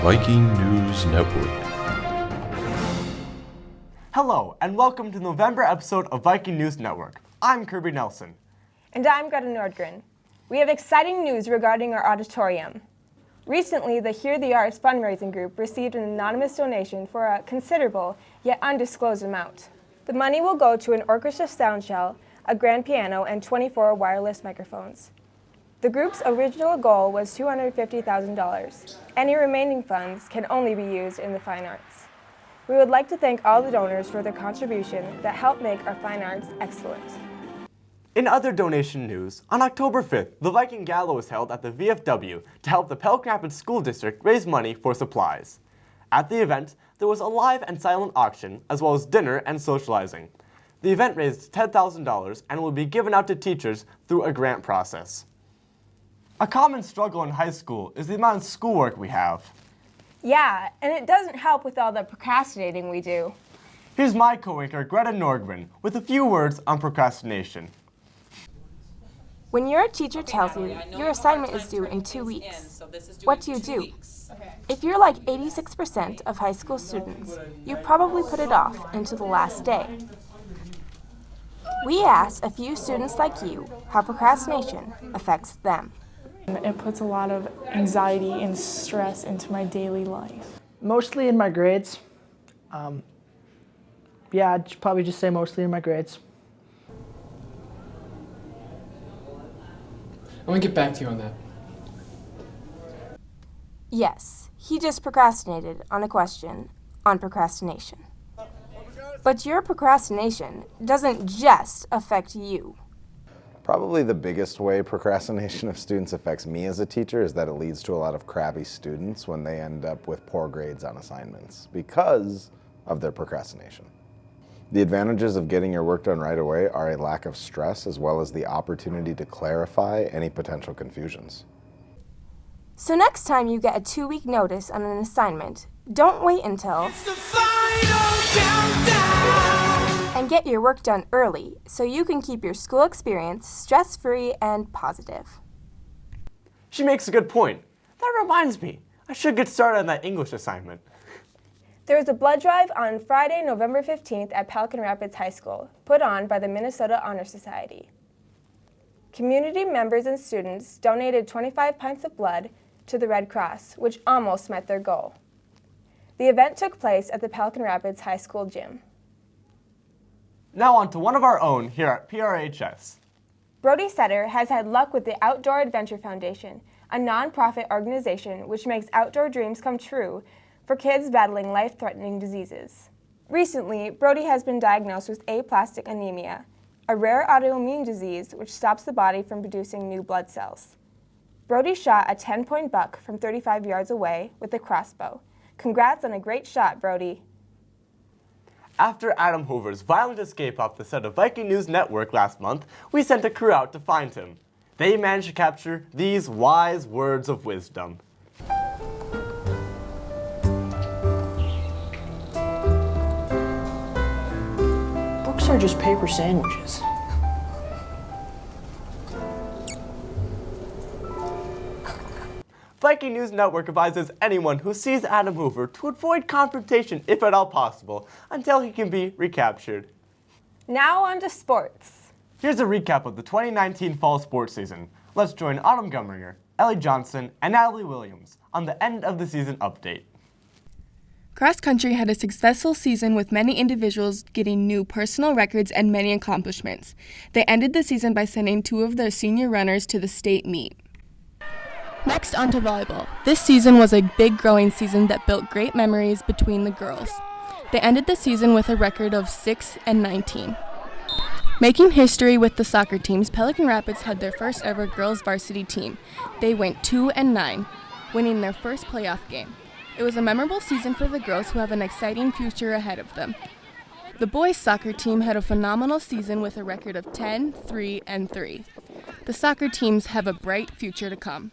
Viking News Network. Hello, and welcome to the November episode of Viking News Network. I'm Kirby Nelson. And I'm Greta Nordgren. We have exciting news regarding our auditorium. Recently, the Hear the Arts fundraising group received an anonymous donation for a considerable, yet undisclosed amount. The money will go to an orchestra sound shell, a grand piano, and 24 wireless microphones. The group's original goal was $250,000. Any remaining funds can only be used in the fine arts. We would like to thank all the donors for their contribution that helped make our fine arts excellent. In other donation news, on October 5th, the Viking gala was held at the VFW to help the Pelican Rapids School District raise money for supplies. At the event, there was a live and silent auction, as well as dinner and socializing. The event raised $10,000 and will be given out to teachers through a grant process. A common struggle in high school is the amount of schoolwork we have. Yeah, and it doesn't help with all the procrastinating we do. Here's my coworker Greta Nordgren with a few words on procrastination. When your teacher tells you your assignment is due in 2 weeks, what do? If you're like 86% of high school students, you probably put it off until the last day. We asked a few students like you how procrastination affects them. It puts a lot of anxiety and stress into my daily life. Mostly in my grades. Yeah, I'd probably just say mostly in my grades. I'm gonna get back to you on that. Yes, he just procrastinated on a question on procrastination. But your procrastination doesn't just affect you. Probably the biggest way procrastination of students affects me as a teacher is that it leads to a lot of crabby students when they end up with poor grades on assignments because of their procrastination. The advantages of getting your work done right away are a lack of stress as well as the opportunity to clarify any potential confusions. So next time you get a 2-week notice on an assignment, don't wait until It's the final countdown. And get your work done early so you can keep your school experience stress-free and positive. She makes a good point. That reminds me, I should get started on that English assignment. There is a blood drive on Friday, November 15th at Pelican Rapids High School, put on by the Minnesota Honor Society. Community members and students donated 25 pints of blood to the Red Cross, which almost met their goal. The event took place at the Pelican Rapids High School gym. Now on to one of our own here at PRHS. Brody Setter has had luck with the Outdoor Adventure Foundation, a nonprofit organization which makes outdoor dreams come true for kids battling life-threatening diseases. Recently, Brody has been diagnosed with aplastic anemia, a rare autoimmune disease which stops the body from producing new blood cells. Brody shot a 10-point buck from 35 yards away with a crossbow. Congrats on a great shot, Brody. After Adam Hoover's violent escape off the set of Viking News Network last month, we sent a crew out to find him. They managed to capture these wise words of wisdom. Books are just paper sandwiches. Viking News Network advises anyone who sees Adam Hoover to avoid confrontation if at all possible until he can be recaptured. Now on to sports. Here's a recap of the 2019 fall sports season. Let's join Autumn Gumringer, Ellie Johnson, and Natalie Williams on the end of the season update. Cross country had a successful season with many individuals getting new personal records and many accomplishments. They ended the season by sending 2 of their senior runners to the state meet. Next, on to volleyball. This season was a big growing season that built great memories between the girls. They ended the season with a record of 6-19. Making history with the soccer teams, Pelican Rapids had their first ever girls varsity team. They went 2-9, winning their first playoff game. It was a memorable season for the girls who have an exciting future ahead of them. The boys soccer team had a phenomenal season with a record of 10-3-3. The soccer teams have a bright future to come.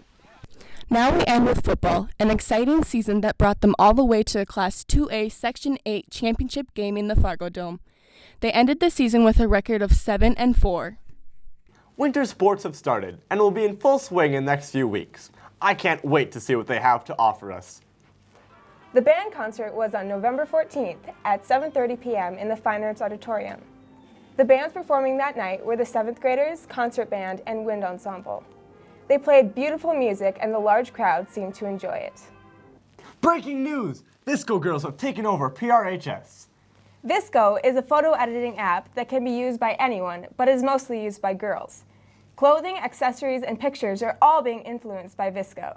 Now we end with football, an exciting season that brought them all the way to the Class 2A Section 8 championship game in the Fargo Dome. They ended the season with a record of 7-4. Winter sports have started and will be in full swing in the next few weeks. I can't wait to see what they have to offer us. The band concert was on November 14th at 7:30 p.m. in the Fine Arts Auditorium. The bands performing that night were the 7th graders, concert band, and wind ensemble. They played beautiful music and the large crowd seemed to enjoy it. Breaking news! VSco girls have taken over PRHS. vsco is a photo editing app that can be used by anyone, but is mostly used by girls. Clothing, accessories, and pictures are all being influenced by vsco.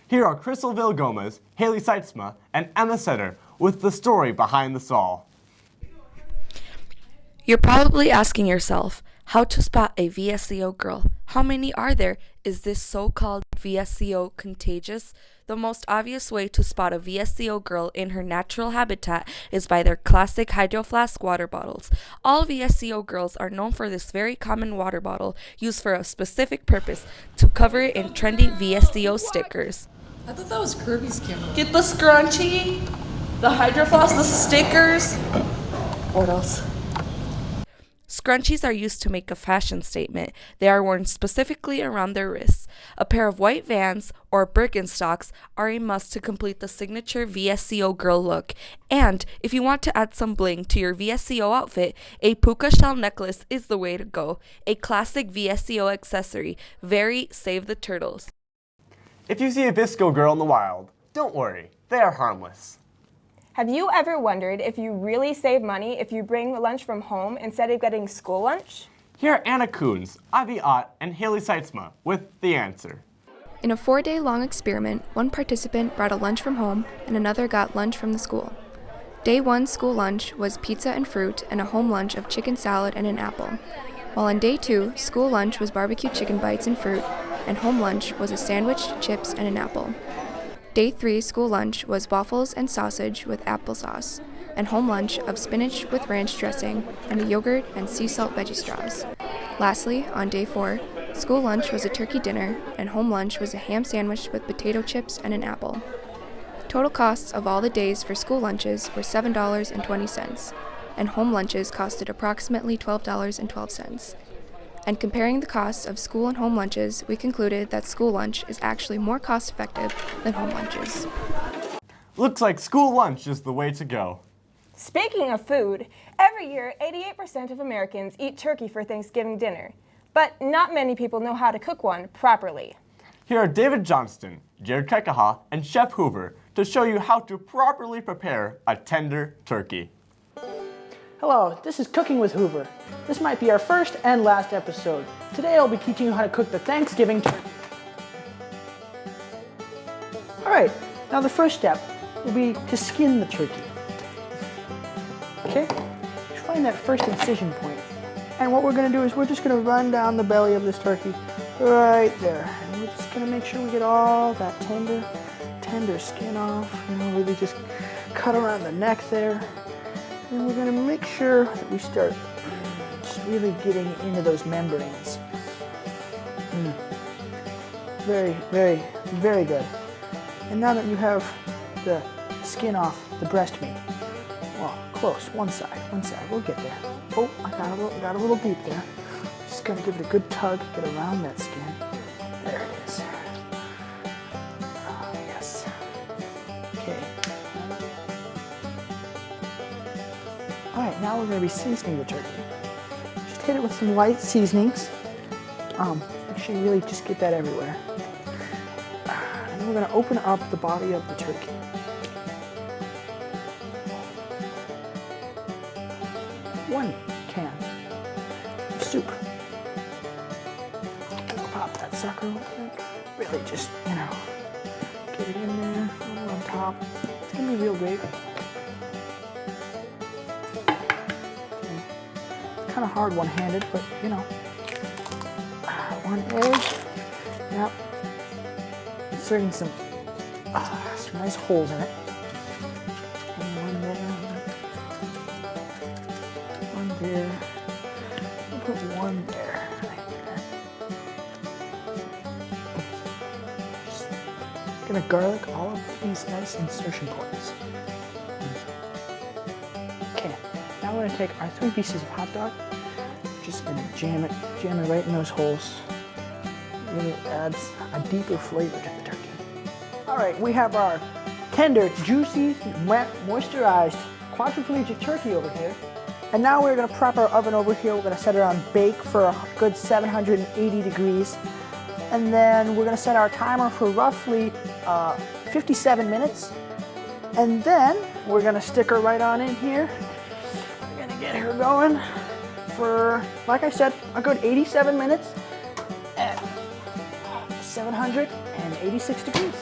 Here are Crystal Villagomez, Haley Seitzma, and Emma Setter with the story behind this all. You're probably asking yourself, how to spot a VSCO girl? How many are there? Is this so-called VSCO contagious? The most obvious way to spot a VSCO girl in her natural habitat is by their classic Hydro Flask water bottles. All VSCO girls are known for this very common water bottle used for a specific purpose, to cover it in trendy VSCO stickers. I thought that was Kirby's camera. Get the scrunchie, the Hydro Flask, the stickers. What else? Scrunchies are used to make a fashion statement. They are worn specifically around their wrists. A pair of white Vans or Birkenstocks are a must to complete the signature VSCO girl look. And if you want to add some bling to your VSCO outfit, a puka shell necklace is the way to go. A classic VSCO accessory. Very save the turtles. If you see a VSco girl in the wild, don't worry, they are harmless. Have you ever wondered if you really save money if you bring lunch from home instead of getting school lunch? Here are Anna Coons, Ivy Ott, and Haley Seitzma with the answer. In a 4-day-long experiment, one participant brought a lunch from home and another got lunch from the school. Day 1 school lunch was pizza and fruit and a home lunch of chicken salad and an apple. While on day 2, school lunch was barbecue chicken bites and fruit, and home lunch was a sandwich, chips, and an apple. Day 3 school lunch was waffles and sausage with applesauce, and home lunch of spinach with ranch dressing and a yogurt and sea salt veggie straws. Lastly, on day 4, school lunch was a turkey dinner, and home lunch was a ham sandwich with potato chips and an apple. Total costs of all the days for school lunches were $7.20, and home lunches costed approximately $12.12. And comparing the costs of school and home lunches, we concluded that school lunch is actually more cost-effective than home lunches. Looks like school lunch is the way to go. Speaking of food, every year 88% of Americans eat turkey for Thanksgiving dinner, but not many people know how to cook one properly. Here are David Johnston, Jared Kekaha, and Chef Hoover to show you how to properly prepare a tender turkey. Hello, this is Cooking with Hoover. This might be our first and last episode. Today I'll be teaching you how to cook the Thanksgiving turkey. Alright, now the first step will be to skin the turkey. Okay, just find that first incision point. And what we're going to do is we're just going to run down the belly of this turkey right there. And we're just going to make sure we get all that tender skin off. You know, really just cut around the neck there. And we're going to make sure that we start just really getting into those membranes. Very, very, very good. And now that you have the skin off the breast meat, well, close, one side, we'll get there. Oh, I got a little deep there. Just going to give it a good tug, get around that skin. There it is. Oh, yes. Okay. All right, now we're going to be seasoning the turkey. Just hit it with some light seasonings. Make sure you really just get that everywhere. And then we're going to open up the body of the turkey. One can of soup. Pop that sucker open. Really just, you know, get it in there, a little on top. It's going to be real great. Kind of hard one-handed, but you know, one edge, yep, inserting some nice holes in it, and one there, we'll put one there, right there. Just gonna garlic all of these nice insertion points. Okay, now we're gonna take our 3 pieces of hot dog. Just gonna jam it right in those holes. Really adds a deeper flavor to the turkey. All right, we have our tender, juicy, moisturized quadriplegic turkey over here. And now we're gonna prep our oven over here. We're gonna set it on bake for a good 780 degrees. And then we're gonna set our timer for roughly 57 minutes. And then we're gonna stick her right on in here. We're gonna get her going for, like I said, a good 87 minutes at 786 degrees.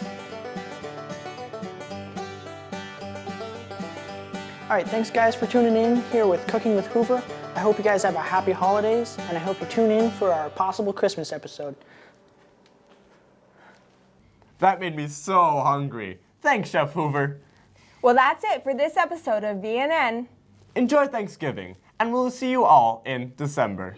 All right, thanks guys for tuning in here with Cooking with Hoover. I hope you guys have a happy holidays, and I hope you tune in for our possible Christmas episode. That made me so hungry. Thanks, Chef Hoover. Well, that's it for this episode of VNN. Enjoy Thanksgiving, and we'll see you all in December.